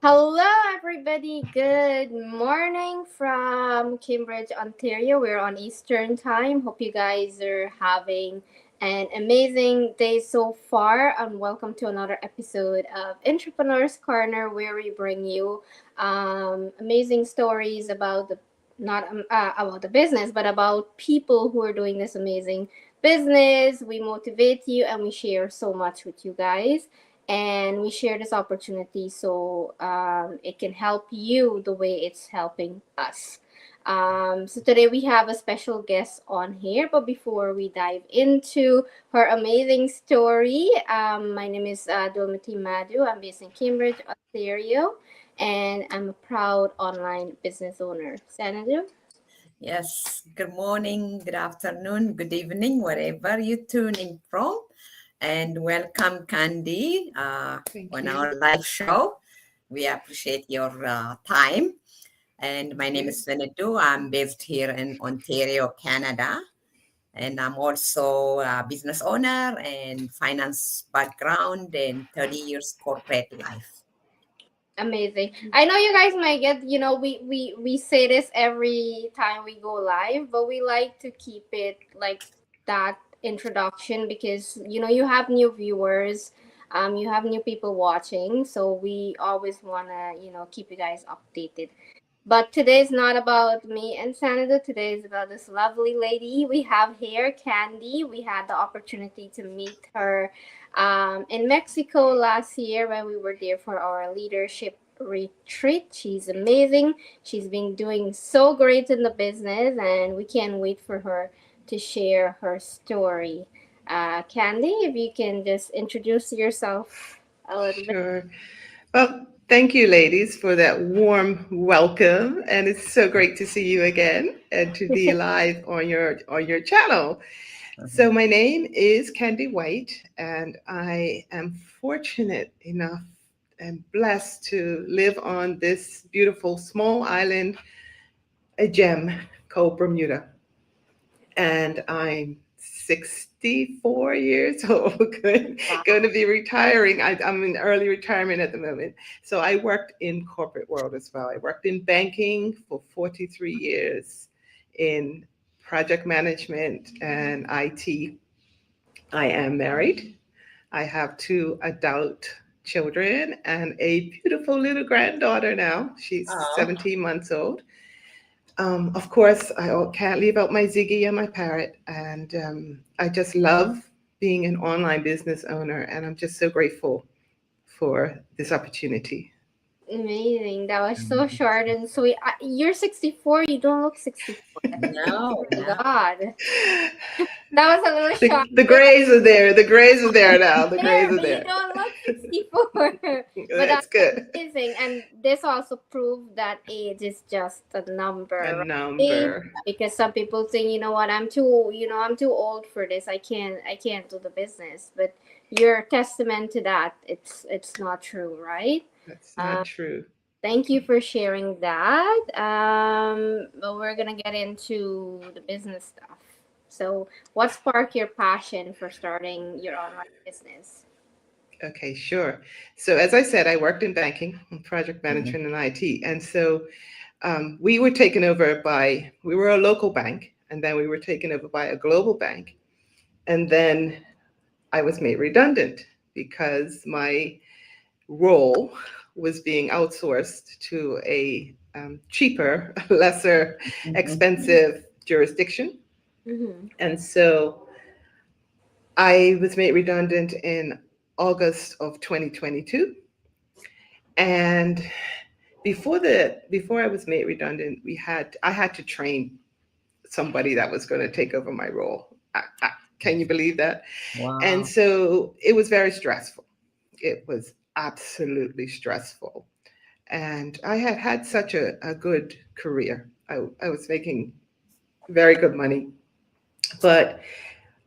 Hello, everybody. Good morning from Cambridge, Ontario. We're on Eastern Time. Hope you guys are having an amazing day so far. And welcome to another episode of Entrepreneurs Corner, where we bring you amazing stories about the not about the business, but about people who are doing this amazing business. We motivate you and we share so much with you guys, and we share this opportunity so it can help you the way it's helping us. So today we have a special guest on here, but before we dive into her amazing story, my name is Dulmati Madhu. I'm based in Cambridge, Ontario, and I'm a proud online business owner. Sanadu? Yes, good morning, good afternoon, good evening, wherever you're tuning from. And welcome, Kandi, Thank on you. our live show. We appreciate your time. And my name is Venetu. I'm based here in Ontario, Canada. And I'm also a business owner and finance background and 30 years corporate life. Amazing. I know you guys might get, we say this every time we go live, but we like to keep it like that introduction because, you have new viewers, you have new people watching. So we always want to, keep you guys updated. But today's not about me and Sanada. Today is about this lovely lady we have here, Kandi. We had the opportunity to meet her in Mexico last year when we were there for our leadership retreat. She's amazing. She's been doing so great in the business, and we can't wait for her to share her story. Kandi, if you can just introduce yourself a little bit. Sure. Well, thank you, ladies, for that warm welcome, and it's so great to see you again and to be live on your channel. So, my name is Candy White, and I am fortunate enough and blessed to live on this beautiful small island, a gem called Bermuda. And I'm 64 years old, going to be retiring. I'm in early retirement at the moment. So I worked in corporate world as well. I worked in banking for 43 years in project management and IT. I am married. I have two adult children and a beautiful little granddaughter now. She's Oh, 17 months old. Of course, can't leave out my Ziggy and my parrot. And I just love being an online business owner. And I'm just so grateful for this opportunity. Amazing. That was so short and sweet. You're 64. You don't look 64. no, Oh my no. God. That was a little short. The grays are there. The grays are there now. The grays There, are but you there. don't look 64. But That's good. amazing. And this also proved that age is just a A number, right? number. Because some people think, you know what, I'm too old for this. I can't do the business. But you're a testament to that. It's not true, right? That's Um, not true. Thank you for sharing that. But we're gonna get into the business stuff. So, what sparked your passion for starting your online business? Okay, sure. So as I said, I worked in banking, project Mhm. management, and IT. And so we were taken over by, we were a local bank, and then we were taken over by a global bank. And then I was made redundant because my role was being outsourced to a cheaper, lesser expensive jurisdiction. Mm-hmm. And so I was made redundant in August of 2022. And before I was made redundant, I had to train somebody that was going to take over my role. Can you believe that? And Wow. so it was very stressful. It was absolutely stressful. And I had had such a good career. I was making very good money, but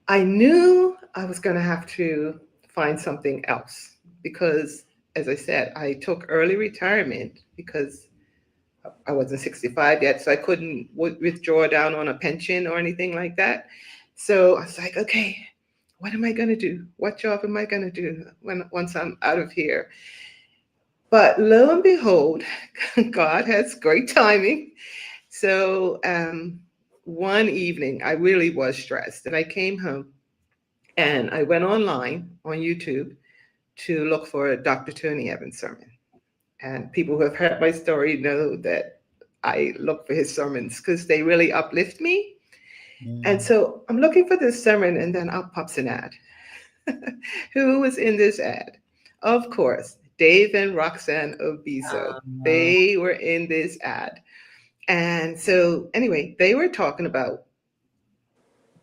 I knew I was going to have to find something else because, as I said, I took early retirement because I wasn't 65 yet, so I couldn't withdraw down on a pension or anything like that. So I was like, okay, what am I going to do? What job am I going to do once I'm out of here? But lo and behold, God has great timing. So one evening, I really was stressed, and I came home and I went online on YouTube to look for Dr. Tony Evans' sermon. And people who have heard my story know that I look for his sermons because they really uplift me. And Mm. so I'm looking for this sermon, and then up pops an ad. Who was in this ad? Of course, Dave and Roxanne Obiso. Um, They were in this ad. And so, anyway, they were talking about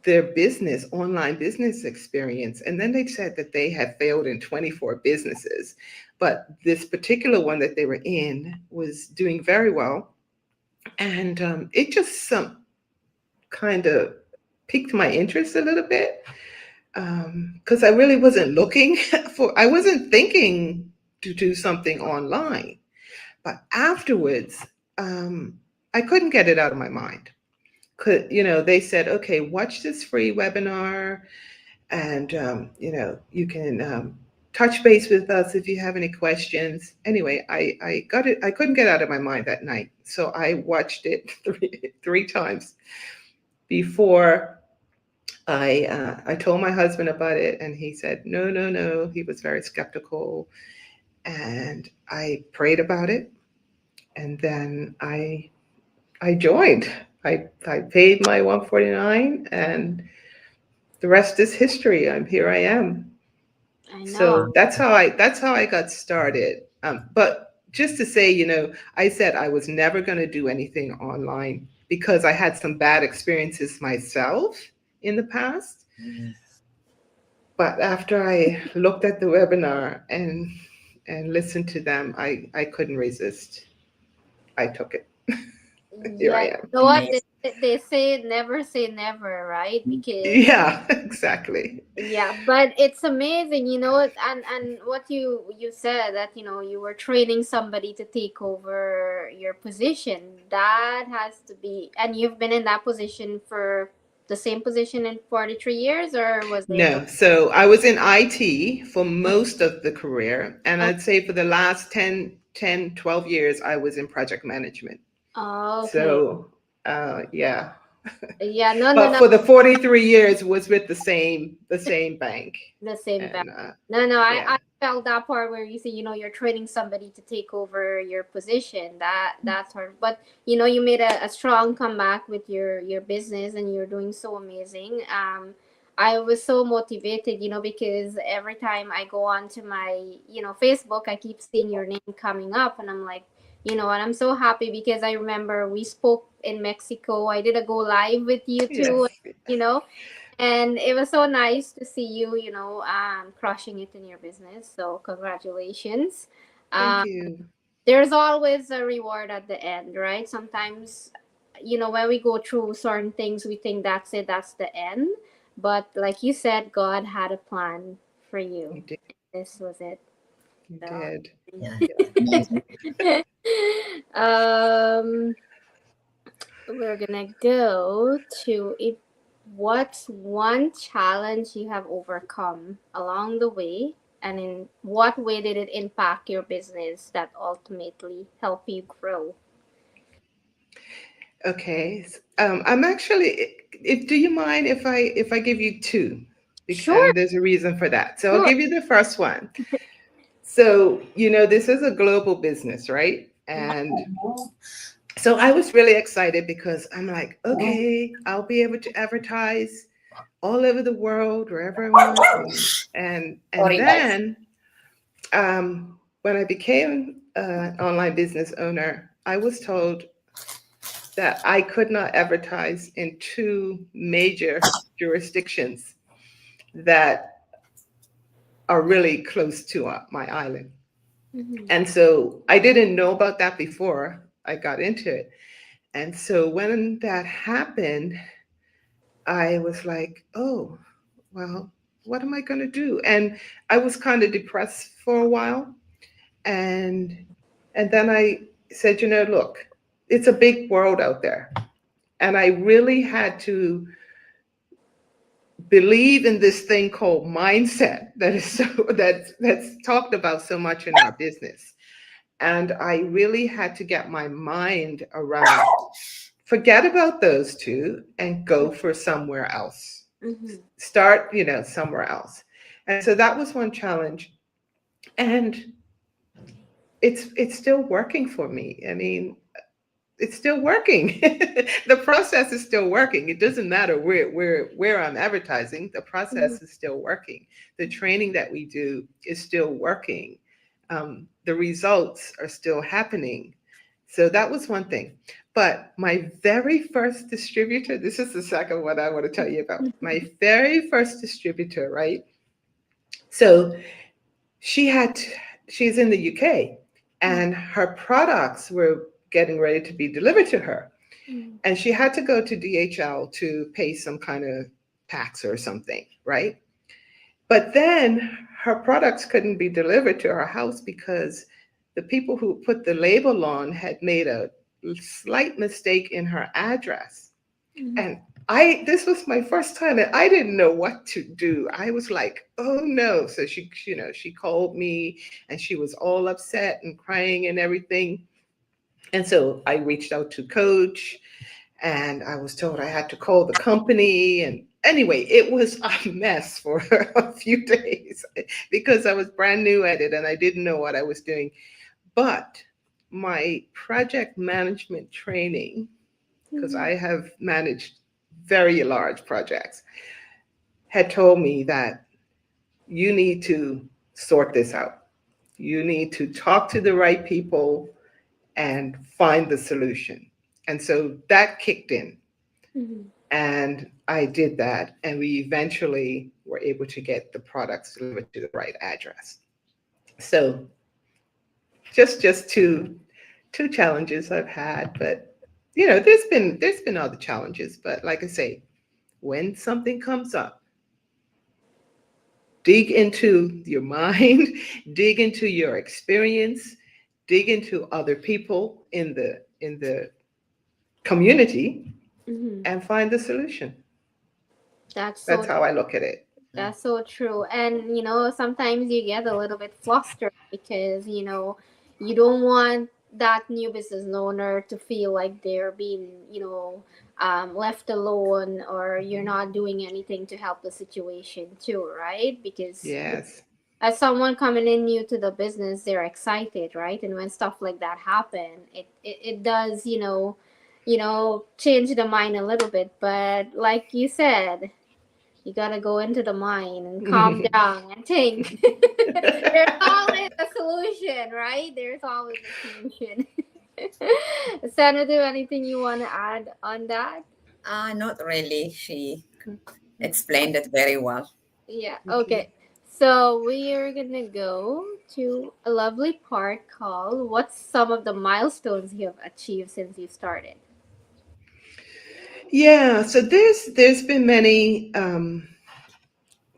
their business, online business experience. And then they said that they had failed in 24 businesses. But this particular one that they were in was doing very well. And it just some kind of piqued my interest a little bit because I really wasn't looking for, I wasn't thinking to do something online. But afterwards, um, I couldn't get it out of my mind. They said, okay, watch this free webinar, and you can touch base with us if you have any questions. Anyway, I got it. I couldn't get out of my mind that night, so I watched it three times before I told my husband about it, and he said no, no, no. He was very skeptical, and I prayed about it, and then I joined. I paid my 149, and the rest is history. Here I am. I know. So that's how I got started. But just to say, I said I was never going to do anything online because I had some bad experiences myself in the past. mm, But after I looked at the webinar and listened to them, I couldn't resist. I took it. Here Yeah, I you am. know what amazing. they say never, right? Because Yeah, exactly. yeah, but it's amazing, and what you said that you were training somebody to take over your position. That has to be, and you've been in that position for the same position in 43 years, or was it? No, so I was in IT for most of the career, and Oh, I'd say for the last 12 years, I was in project management. oh, okay. So, yeah. Yeah, no, no, But no. for the 43 years was with the same bank. The same back. And No, no, yeah, I felt that part where you say, you're training somebody to take over your position. That's hard. But you made a strong comeback with your business, and you're doing so amazing. I was so motivated, because every time I go onto my, Facebook, I keep seeing your name coming up, and I'm like, and I'm so happy because I remember we spoke in Mexico. I did a go live with you too, yes. you know and it was so nice to see you, crushing it in your business. So congratulations. Thank Um, you. there's always a reward at the end, right? Sometimes, when we go through certain things, we think that's it, that's the end. But like you said, God had a plan for you. You did. This was it. You So. did. Yeah, Yeah. amazing. um we're gonna go to it. What's one challenge you have overcome along the way, and in what way did it impact your business that ultimately help you grow? Okay. I'm actually. If do you mind if I give you two? Sure, And there's a reason for that. So I'll sure. give you the first one. So this is a global business, right? And so I was really excited because I'm like, okay, I'll be able to advertise all over the world wherever I want, and Sorry, guys. then when I became an online business owner, I was told that I could not advertise in two major jurisdictions that are really close to my island. Mhm. And so I didn't know about that before I got into it. And so when that happened, I was like, oh, well, what am I going to do? And I was kind of depressed for a while. And and then I said, look, it's a big world out there. And I really had to believe in this thing called mindset that is so that's talked about so much in our business. And I really had to get my mind around, forget about those two and go for somewhere else. Mhm. Start, somewhere else. And so that was one challenge. And it's still working for me. I mean, it's still working. The process is still working. It doesn't matter where I'm advertising. The Mhm. process is still working. The training that we do is still working. The results are still happening. So that was one thing. But my very first distributor, this is the second one I want to tell you about. My very first distributor, right? So she had she's in the UK, and her products were getting ready to be delivered to her, Mhm. and she had to go to DHL to pay some kind of tax or something, right? But then her products couldn't be delivered to her house because the people who put the label on had made a slight mistake in her address. Mhm. And I this was my first time and I didn't know what to do. I was like, "Oh no." So she called me and she was all upset and crying and everything. And so I reached out to coach and I was told I had to call the company. And anyway, it was a mess for a few days because I was brand new at it and I didn't know what I was doing. But my project management training, because Mhm. I have managed very large projects, had told me that you need to sort this out. You need to talk to the right people and find the solution. And so that kicked in. Mhm. And I did that. And we eventually were able to get the products delivered to the right address. So just two challenges I've had. But there's been other challenges. But like I say, when something comes up, dig into your mind, dig into your experience, dig into other people in the community Mhm. and find the solution. That's That's so how I look at it. That's so true. And sometimes you get a little bit flustered because, you don't want that new business owner to feel like they're being, left alone, or you're not doing anything to help the situation too, right? Because Yes. as someone coming in new to the business, they're excited, right? And when stuff like that happen, it does, change the mind a little bit. But like you said, you gotta go into the mind and calm down and think. There's always a solution, right? There's always a solution. Senator, anything you want to add on that? Not really. She explained it very well. Yeah, Okay. okay. So we are gonna go to a lovely part called "What's some of the milestones you have achieved since you started?" Yeah, so there's been many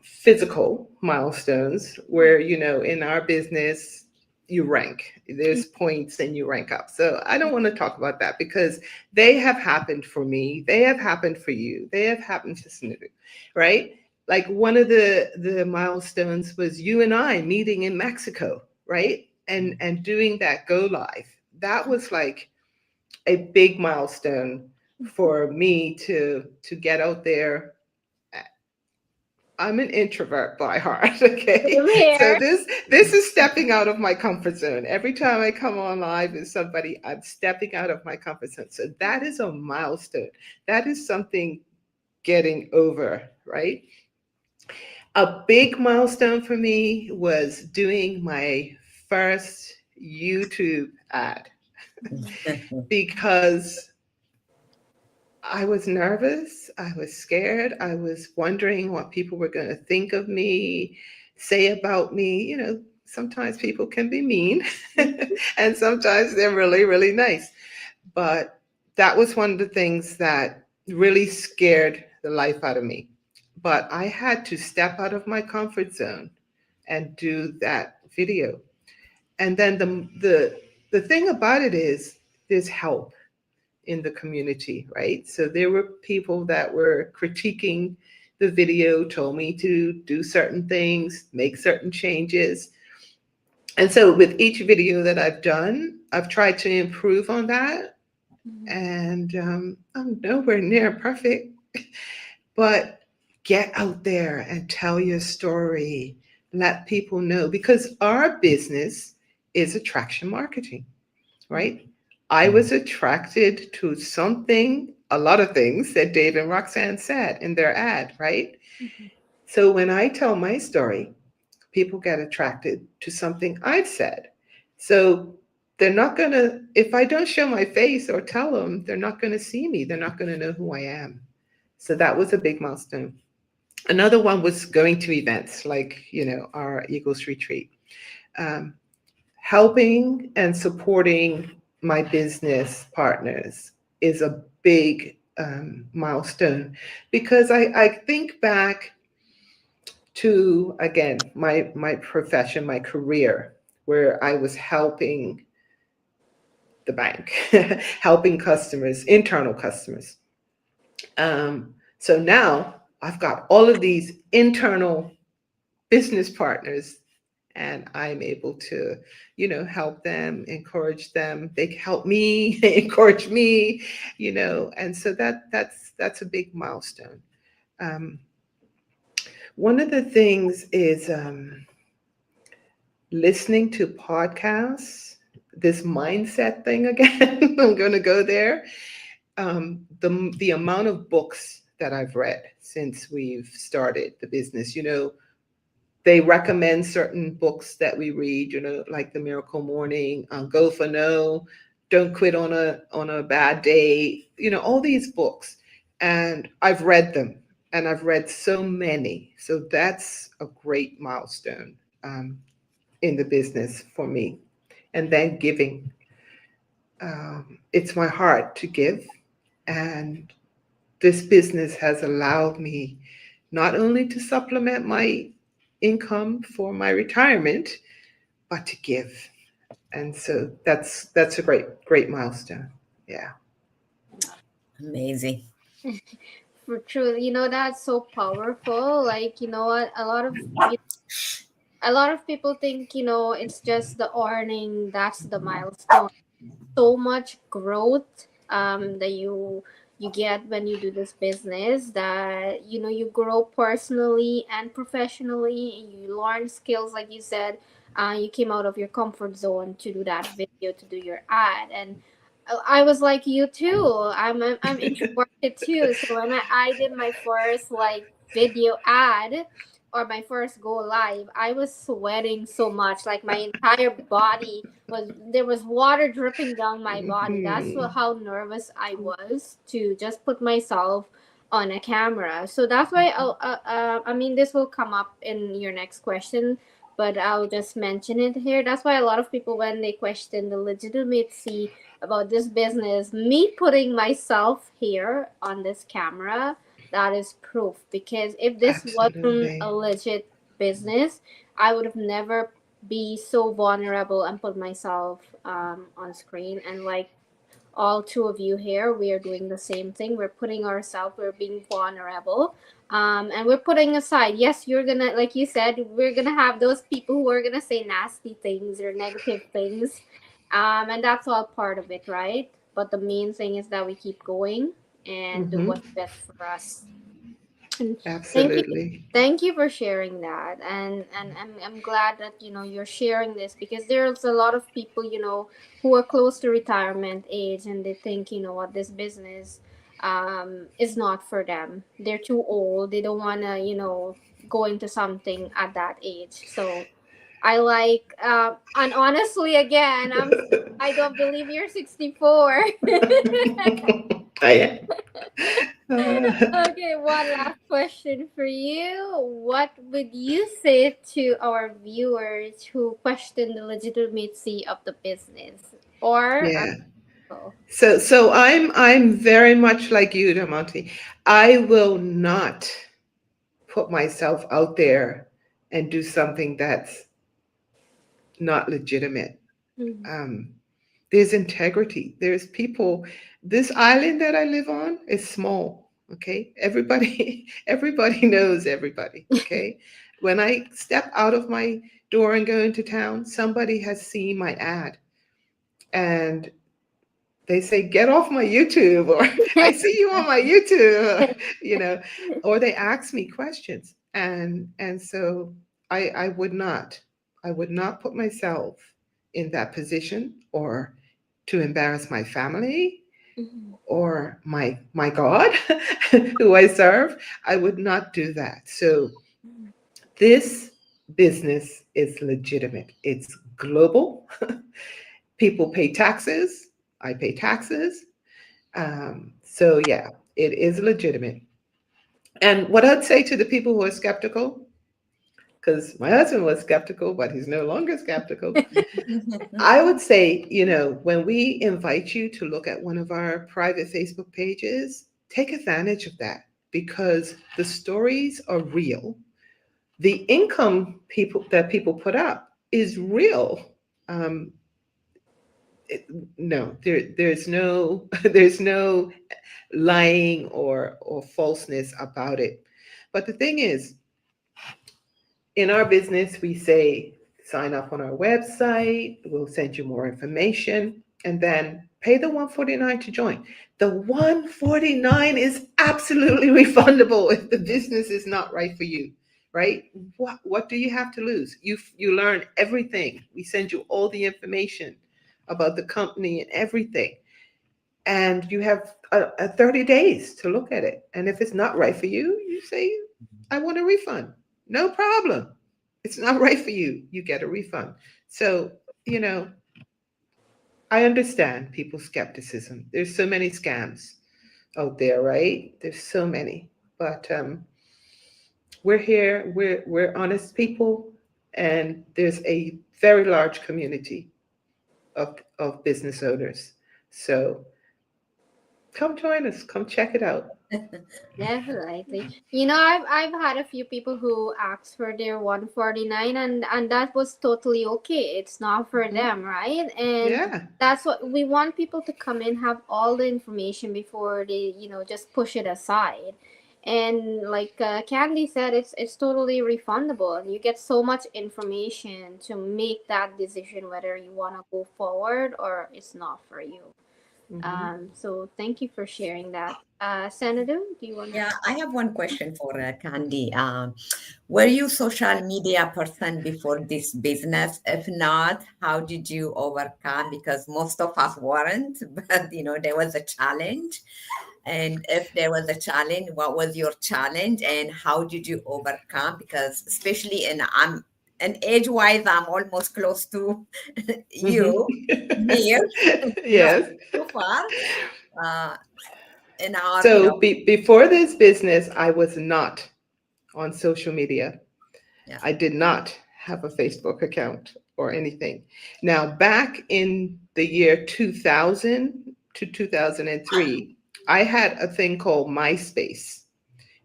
physical milestones where in our business you rank. There's points and you rank up. So I don't want to talk about that because they have happened for me, they have happened for you, they have happened to Snidu, right? Like one of the milestones was you and I meeting in Mexico, right? And doing that go live. That was like a big milestone for me to get out there. I'm an introvert by heart, okay? Same So here. this is stepping out of my comfort zone. Every time I come on live with somebody, I'm stepping out of my comfort zone. So that is a milestone. That is something getting over, right? A big milestone for me was doing my first YouTube ad because I was nervous. I was scared. I was wondering what people were going to think of me, say about me. Sometimes people can be mean and sometimes they're really, really nice. But that was one of the things that really scared the life out of me. But I had to step out of my comfort zone and do that video. And then the thing about it is there's help in the community, right? So there were people that were critiquing the video, told me to do certain things, make certain changes. And so with each video that I've done, I've tried to improve on that. Mhm. And I'm nowhere near perfect, but get out there and tell your story. Let people know because our business is attraction marketing, right? I was attracted to something, a lot of things that Dave and Roxanne said in their ad, right? Mhm. So when I tell my story, people get attracted to something I've said. So they're not going to, if I don't show my face or tell them, they're not going to see me. They're not going to know who I am. So that was a big milestone. Another one was going to events like, our Eagles retreat. Um, Helping and supporting my business partners is a big milestone because I think back to again my profession, my career, where I was helping the bank, helping customers, internal customers. So now I've got all of these internal business partners and I'm able to, help them, encourage them. They help me, they encourage me, and so that's a big milestone. Um, One of the things is listening to podcasts. This mindset thing again. I'm going to go there. The amount of books that I've read since we've started the business, they recommend certain books that we read, like The Miracle Morning, Go for No, Don't Quit on a Bad Day, all these books. And I've read them and I've read so many. So that's a great milestone in the business for me. And then giving. It's my heart to give. And this business has allowed me not only to supplement my income for my retirement, but to give. And so that's a great milestone. Yeah. Amazing. For true, that's so powerful. Like, what a lot of people think, it's just the earning, that's the milestone. So much growth that you get when you do this business, that you grow personally and professionally. You learn skills, like you said. You came out of your comfort zone to do that video, to do your ad. And I was like you too. I'm introverted too. So when I did my first like video ad, or my first go live, I was sweating so much, like my entire body was, there was water dripping down my body. That's Mhm. how nervous I was to just put myself on a camera. So that's why I mean, this will come up in your next question, but I'll just mention it here. That's why a lot of people, when they question the legitimacy about this business, me putting myself here on this camera, that is proof. Because if this wasn't Absolutely. a legit business, I would have never be so vulnerable and put myself on screen. And like all two of you here, we are doing the same thing. We're putting ourselves, we're being vulnerable, and we're putting aside, yes, you're gonna, like you said, we're gonna have those people who are gonna say nasty things or negative things, and that's all part of it, right? But the main thing is that we keep going and do Hmm. what's best for us. And thank you, Absolutely. thank you for sharing that. And I'm glad that you're sharing this, because there's a lot of people who are close to retirement age, and they think, what, this business is not for them. They're too old. They don't want to go into something at that age. So I like, and honestly, again, I don't believe you're 64. I am. Okay, one last question for you. What would you say to our viewers who question the legitimacy of the business or our Yeah. people? So I'm very much like you, Damonte. I will not put myself out there and do something that's not legitimate. Mm-hmm. Um, there's integrity. There's people. This island that I live on is small. Okay, everybody, everybody knows everybody. Okay, when I step out of my during going to town, somebody has seen my ad and they say, "Get off my YouTube," or "I see you on my YouTube," you know, or they ask me questions. And so I would not, I would not put myself in that position or to embarrass my family Mhm. or my God who I serve. I would not do that. So this business is legitimate. It's global. People pay taxes. I pay taxes. So yeah, it is legitimate. And what I'd say to the people who are skeptical, because my husband was skeptical, but he's no longer skeptical. I would say, when we invite you to look at one of our private Facebook pages, take advantage of that because the stories are real. The income people put up is real. Um, it, no, there's no there's no lying or falseness about it. But the thing is, in our business, we say sign up on our website, we'll send you more information, and then pay the 149 to join. The 149 is absolutely refundable if the business is not right for you, right? What do you have to lose? You learn everything. We send you all the information about the company and everything. And you have a 30 days to look at it. And if it's not right for you, you say, "I want a refund." No problem. It's not right for you. You get a refund. So, you know, I understand people's skepticism. There's so many scams out there, right? There's so many. But we're here, we're honest people, and there's a very large community of business owners. So come join us, come check it out. Definitely. I've had a few people who asked for their 149, and that was totally okay. It's not for Mhm. them, right? And Yeah. that's what we want people to come in, have all the information before they, just push it aside. And like Candy said, it's totally refundable. You get so much information to make that decision whether you want to go forward or it's not for you. Hmm. So thank you for sharing that. Senator, do you want to? Yeah, I have one question for Kandi. Were you social media person before this business? If not, how did you overcome? Because most of us weren't, but there was a challenge. And if there was a challenge, what was your challenge and how did you overcome? Because especially in age-wise, I'm almost close to Hmm. you, near, not Yes. too far. Uh, in our, So before this business, I was not on social media. yeah. I did not have a Facebook account or anything. Now, back in the year 2000 to 2003, I had a thing called MySpace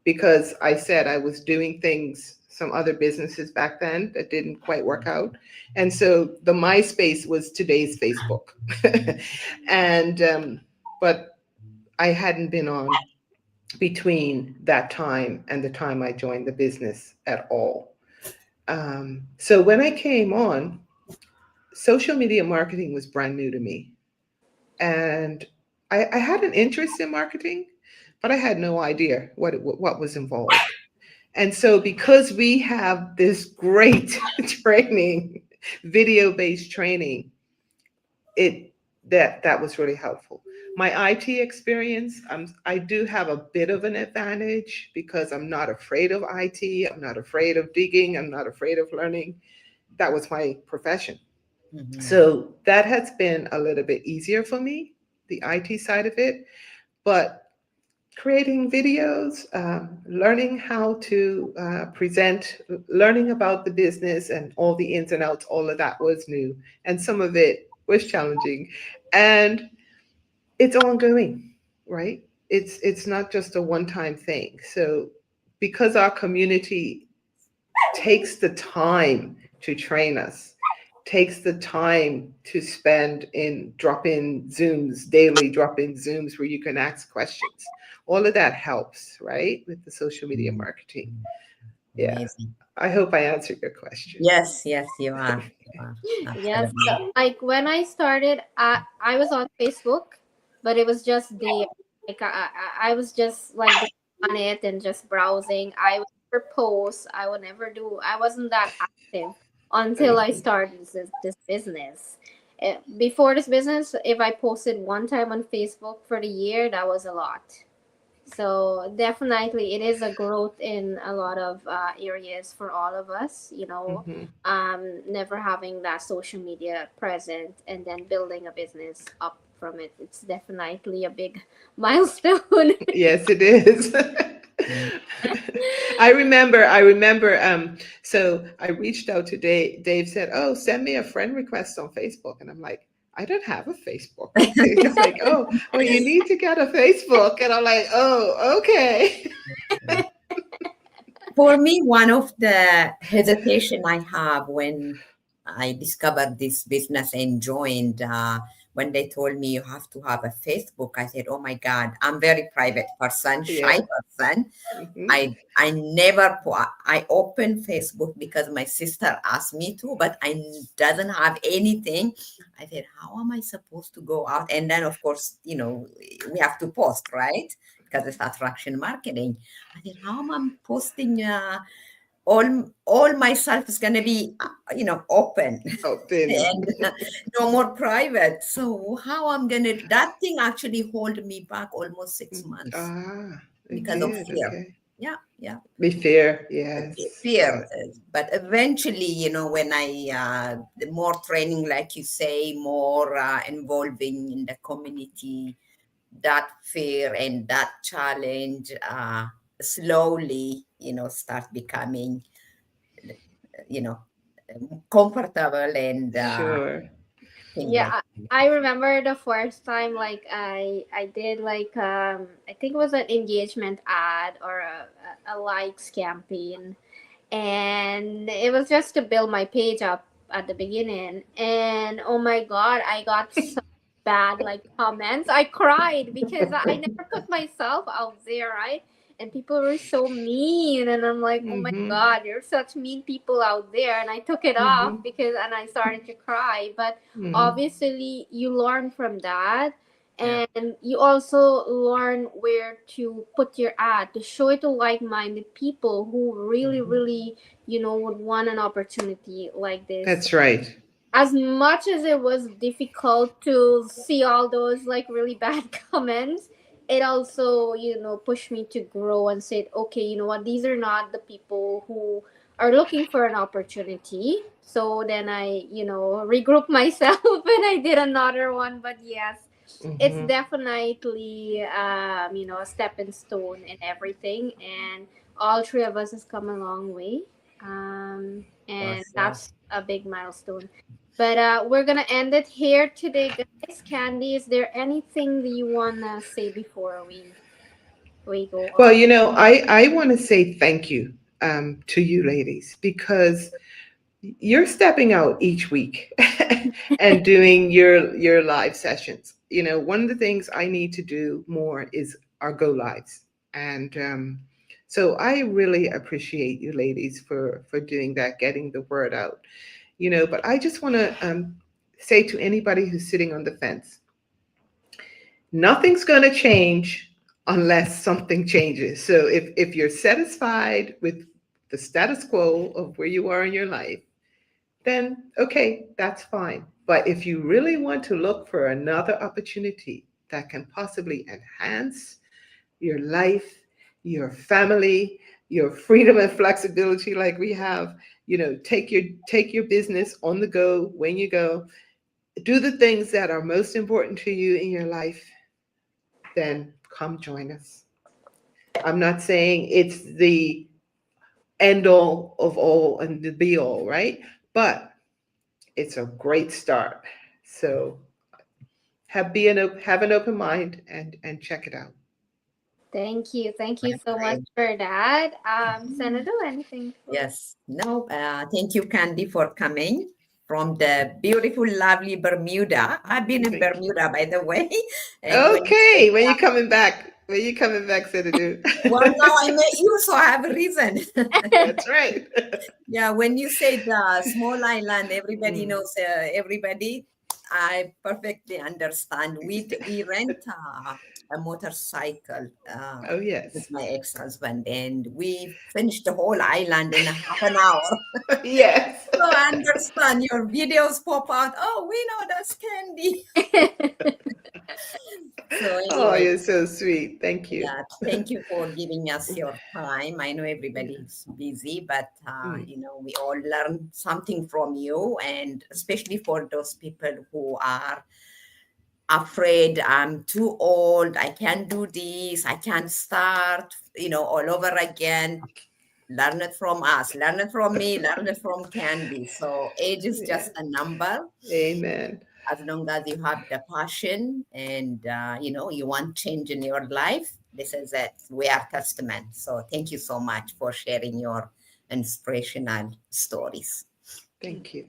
because I said I was doing things, some other businesses back then that didn't quite work out. And so the MySpace was today's Facebook. and, but I hadn't been on between that time and the time I joined the business at all. So when I came on, social media marketing was brand new to me. And I had an interest in marketing, but I had no idea what was involved. And so because we have this great training, video-based training, it that was really helpful. My IT experience, I do have a bit of an advantage because I'm not afraid of IT. I'm not afraid of digging. I'm not afraid of learning. That was my profession. Mhm. So that has been a little bit easier for me, the IT side of it. But creating videos, learning how to present, learning about the business and all the ins and outs, all of that was new. And some of it was challenging. And it's ongoing, right? It's not just a one-time thing. So because our community takes the time to train us, takes the time to spend in drop-in Zooms, daily drop-in Zooms where you can ask questions. All of that helps, right? With the social media marketing. Yeah. Amazing. I hope I answered your question. Yes, yes, you are. You are. Yes, Absolutely. like when I started, I was on Facebook, but it was just there. Like I was just like going on it and just browsing. I would never post. I would never do. I wasn't that active until I Mhm. started this business. Before this business, if I posted one time on Facebook for the year, that was a lot. So definitely, it is a growth in a lot of areas for all of us. Mhm. Never having that social media present and then building a business up from it. It's definitely a big milestone. Yes, it is. Mm. I remember, so I reached out to Dave. Dave said, "Oh, send me a friend request on Facebook." And I'm like, "I don't have a Facebook." He's like, "Oh, you need to get a Facebook." And I'm like, "Oh, okay." For me, one of the hesitation I have when I discovered this business and joined, when they told me you have to have a Facebook, I said, "Oh my God, I'm very private person, shy Yeah. person. Hmm. I never I opened Facebook because my sister asked me to, but I doesn't have anything." I said, "How am I supposed to go out?" And then of course, we have to post, right? Because it's attraction marketing. I said, "How am I posting? All myself is gonna be open." Open. And no more private. So how I'm gonna that thing actually hold me back almost 6 months Ah, it because of did. fear. Okay. Yeah, yeah, Be fair. Yes. fear. Yes. But eventually, when the more training, like you say, more involving in the community, that fear and that challenge slowly, start becoming, you know, comfortable and Sure. thing Yeah, like. I remember the first time like I did like I think it was an engagement ad or a likes campaign, and it was just to build my page up at the beginning. And oh my god, I got so bad like comments. I cried because I never put myself out there, right? And people were so mean, and I'm like, oh my Mm-hmm. god, you're such mean people out there. And I took it off Mm-hmm. because, and I started to cry. But Mm-hmm. obviously you learn from that, Yeah. and you also learn where to put your ad to show it to like-minded people who really Mm-hmm. really would want an opportunity like this. That's right. As much as it was difficult to see all those like really bad comments, it also pushed me to grow and said, okay, you know what, these are not the people who are looking for an opportunity. So then I regroup myself and I did another one. But yes, it's Mm-hmm. definitely a stepping stone in everything, and all three of us has come a long way, and Was that's a big milestone. But we're gonna end it here today, guys. Candy, is there anything that you wanna say before we go Well, on? I want to say thank you to you ladies because you're stepping out each week and doing your live sessions. One of the things I need to do more is our go lives, and so I really appreciate you ladies for doing that, getting the word out. But I just want to say to anybody who's sitting on the fence, nothing's going to change unless something changes. So if you're satisfied with the status quo of where you are in your life, then okay, that's fine. But if you really want to look for another opportunity that can possibly enhance your life, your family, your freedom and flexibility like we have, take your business on the go when you go, do the things that are most important to you in your life, then come join us. I'm not saying it's the end all of all and the be all, right? But it's a great start. So have an open mind and check it out. Thank you so much great. for that. Senator, anything before? Yes. No, thank you, Candy, for coming from the beautiful, lovely Bermuda. I've been in Thank you. Bermuda, by the way. And when you said, Okay, when you coming back? When you coming back, Senator? Well, now I met you, so I have a reason. That's right. Yeah, when you said small island, everybody Mm. knows everybody. I perfectly understand. We rent a motorcycle Oh with yes. my ex-husband, and we finished the whole island in a half an hour. Yes. So I understand your videos pop out. Oh, we know that's Candy. So Oh, anyway, you're so sweet. Thank you. yeah, thank you for giving us your time. I know Yeah. everybody's busy, but Mm. we all learn something from you, and especially for those people who are afraid, I'm too old, I can't do this, I can't start, all over again. Learn it from us, learn it from me, learn it from Candy. So age is Yeah. just a number. Amen. As long as you have the passion and you want change in your life, this is it. We are testament. So thank you so much for sharing your inspirational stories. Thank you.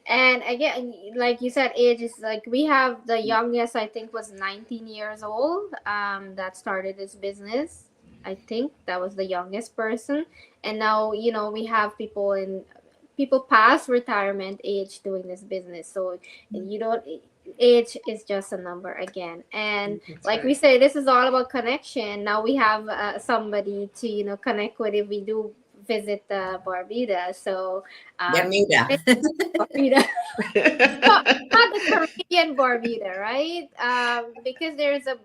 And again, like you said, age is like we have the youngest, I think, was 19 years old. That started this business. I think that was the youngest person. And now, we have people past retirement age doing this business. So you don't, age is just a number again. And That's like we right. say, this is all about connection. Now we have somebody to, connect with if we do visit Barbuda. So, um, Bermuda. Barbuda. Not the Caribbean Barbuda, right? Because there's a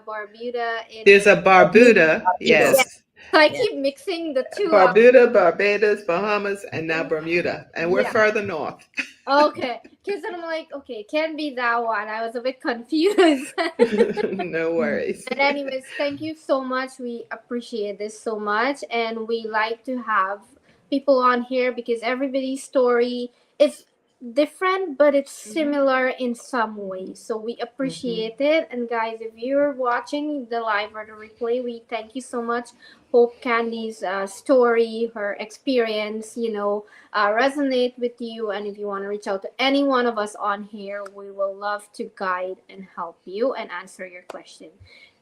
Barbuda in There's the a Barbuda, yeah. Barbados. yes. So I Yeah. keep mixing the two up. Barbuda, Barbados, Bahamas, and now Bermuda. And we're Yeah. further north. Okay. Because then I'm like, okay, it can be that one. I was a bit confused. No worries. But anyways, thank you so much. We appreciate this so much, and we like to have people on here because everybody's story is different, but it's Mhm, similar in some way. mhm, So we mhm. appreciate it. And guys, if you're watching the live or the replay, we thank you so much. Hope Candy's story, her experience, resonate with you. And if you want to reach out to any one of us on here, we will love to guide and help you and answer your question.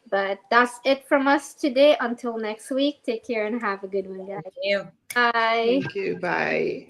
But that's it from us today. Until next week, take care and have a good one, Thank guys. you. Bye. Thank you. Bye.